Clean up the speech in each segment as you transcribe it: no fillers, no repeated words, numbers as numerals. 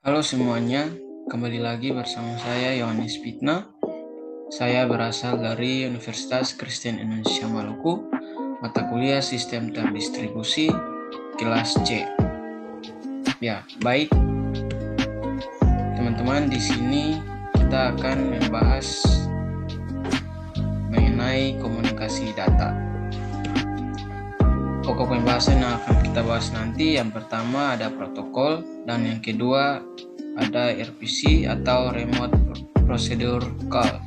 Halo semuanya, kembali lagi bersama saya Yohanes Pitna. Saya berasal dari Universitas Kristen Indonesia Maluku, mata kuliah Sistem Terdistribusi, kelas C. Ya, baik teman-teman, di sini kita akan membahas mengenai komunikasi data. Pokok pembahasan yang akan kita bahas nanti, yang pertama ada protokol, dan yang kedua ada RPC atau Remote Procedure Call.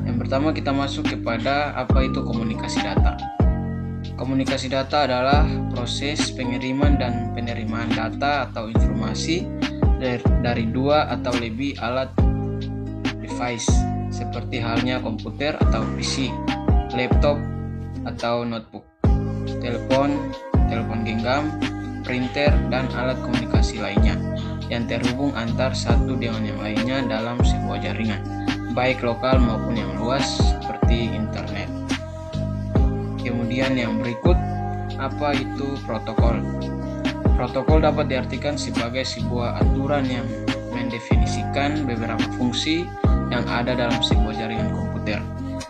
Yang pertama kita masuk kepada apa itu komunikasi data. Komunikasi data adalah proses pengiriman dan penerimaan data atau informasi dari dua atau lebih alat device, seperti halnya komputer atau PC, laptop atau notebook, telepon genggam, printer, dan alat komunikasi lainnya yang terhubung antar satu dengan yang lainnya dalam sebuah jaringan, baik lokal maupun yang luas seperti internet. Kemudian yang berikut, apa itu protokol? Protokol dapat diartikan sebagai sebuah aturan yang mendefinisikan beberapa fungsi yang ada dalam sebuah jaringan komputer.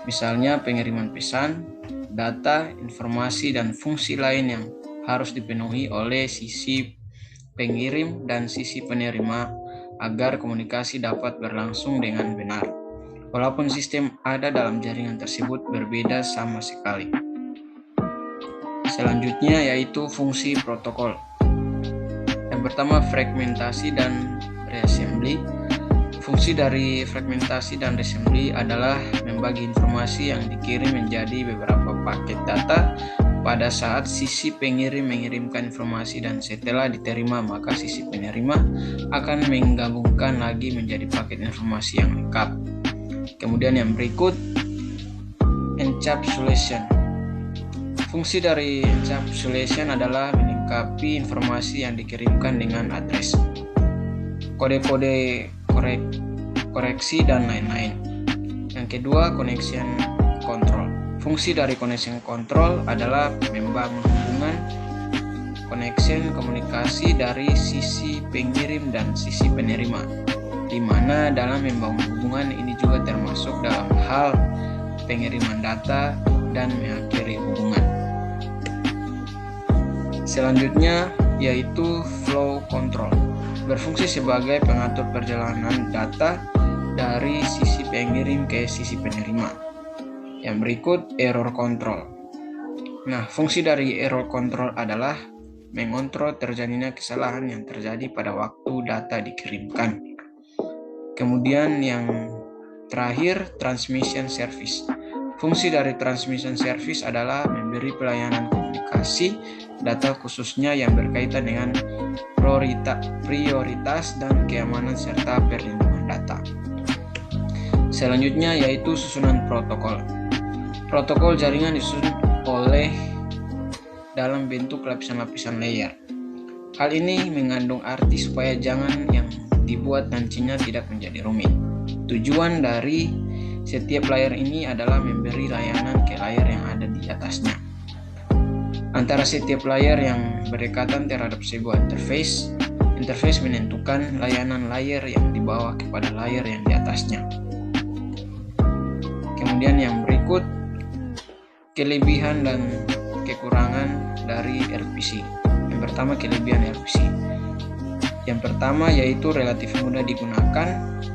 Misalnya pengiriman pesan, data, informasi, dan fungsi lain yang harus dipenuhi oleh sisi pengirim dan sisi penerima agar komunikasi dapat berlangsung dengan benar, walaupun sistem ada dalam jaringan tersebut berbeda sama sekali. Selanjutnya yaitu fungsi protokol. Yang pertama, fragmentasi dan reassembly. Fungsi dari fragmentasi dan reassembly adalah membagi informasi yang dikirim menjadi beberapa paket data pada saat sisi pengirim mengirimkan informasi, dan setelah diterima maka sisi penerima akan menggabungkan lagi menjadi paket informasi yang lengkap. Kemudian yang berikut, encapsulation. Fungsi dari encapsulation adalah melengkapi informasi yang dikirimkan dengan address, kode-kode koreksi, dan lain-lain. Yang kedua, connection control. Fungsi dari connection control adalah membangun hubungan connection komunikasi dari sisi pengirim dan sisi penerima, di mana dalam membangun hubungan ini juga termasuk dalam hal pengiriman data dan mengakhiri hubungan. Selanjutnya yaitu flow control, berfungsi sebagai pengatur perjalanan data dari sisi pengirim ke sisi penerima. Yang berikut, error control. Nah, fungsi dari error control adalah mengontrol terjadinya kesalahan yang terjadi pada waktu data dikirimkan. Kemudian yang terakhir, transmission service. Fungsi dari transmission service adalah memberi pelayanan komunikasi data khususnya yang berkaitan dengan prioritas dan keamanan serta perlindungan data. Selanjutnya yaitu susunan protokol. Protokol jaringan disusun oleh dalam bentuk lapisan-lapisan layer. Hal ini mengandung arti supaya jangan yang dibuat nantinya tidak menjadi rumit. Tujuan dari setiap layer ini adalah memberi layanan ke layer yang ada di atasnya. Antara setiap layer yang berdekatan terhadap sebuah interface menentukan layanan layer yang dibawa kepada layer yang di atasnya. Kemudian yang berikut, kelebihan dan kekurangan dari RPC. Yang pertama, kelebihan RPC. Yang pertama yaitu relatif mudah digunakan.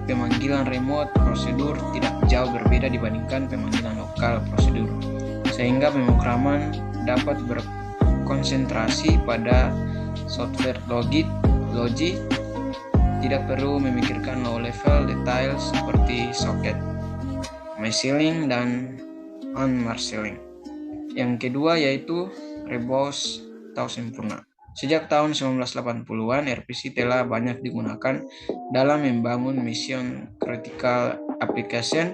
Pemanggilan remote prosedur tidak jauh berbeda dibandingkan pemanggilan lokal prosedur, sehingga pemrograman dapat berkonsentrasi pada software logic, tidak perlu memikirkan low level detail seperti socket, marshalling, dan unmarshalling. Yang kedua yaitu robust atau sempurna. Sejak tahun 1980-an, RPC telah banyak digunakan dalam membangun mission critical application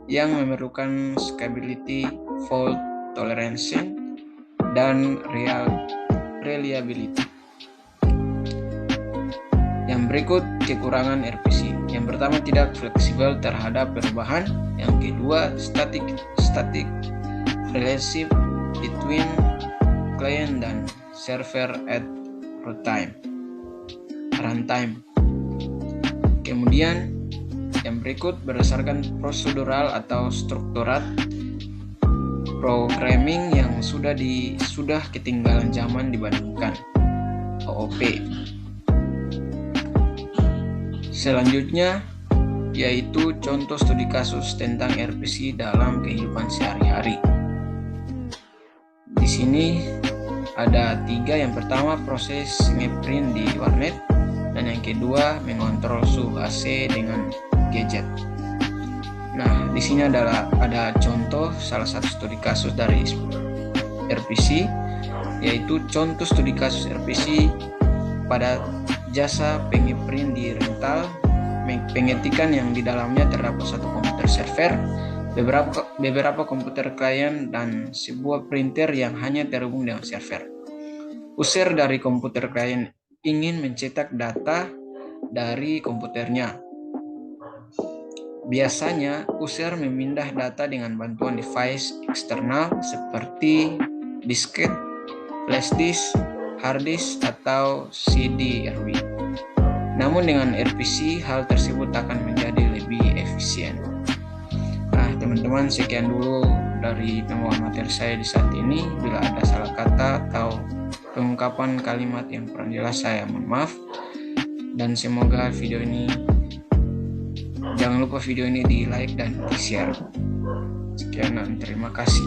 yang memerlukan scalability, fault tolerance, dan reliability. Yang berikut, kekurangan RPC. Yang pertama, tidak fleksibel terhadap perubahan. Yang kedua, static relationship between client dan server at runtime. runtime. Kemudian yang berikut berdasarkan prosedural atau strukturat programming yang sudah ketinggalan zaman dibandingkan OOP. Selanjutnya yaitu contoh studi kasus tentang RPC dalam kehidupan sehari-hari. Di sini ada 3. Yang pertama proses ngeprint di warnet, dan yang kedua mengontrol suhu AC dengan gadget. Nah, di sini ada contoh salah satu studi kasus dari RPC, yaitu contoh studi kasus RPC pada jasa pengeprint di rental, pengetikan yang di dalamnya terdapat satu komputer server, beberapa komputer klien, dan sebuah printer yang hanya terhubung dengan server. User dari komputer klien ingin mencetak data dari komputernya. Biasanya, user memindah data dengan bantuan device eksternal seperti disket, flash disk, hard disk, atau CD-RW. Namun dengan RPC, hal tersebut akan menjadi lebih efisien. Nah, teman-teman, sekian dulu dari pembawaan materi saya di saat ini. Bila ada salah kata atau pengungkapan kalimat yang kurang jelas, saya mohon maaf. Dan semoga jangan lupa video ini di like dan di share. Sekian dan terima kasih.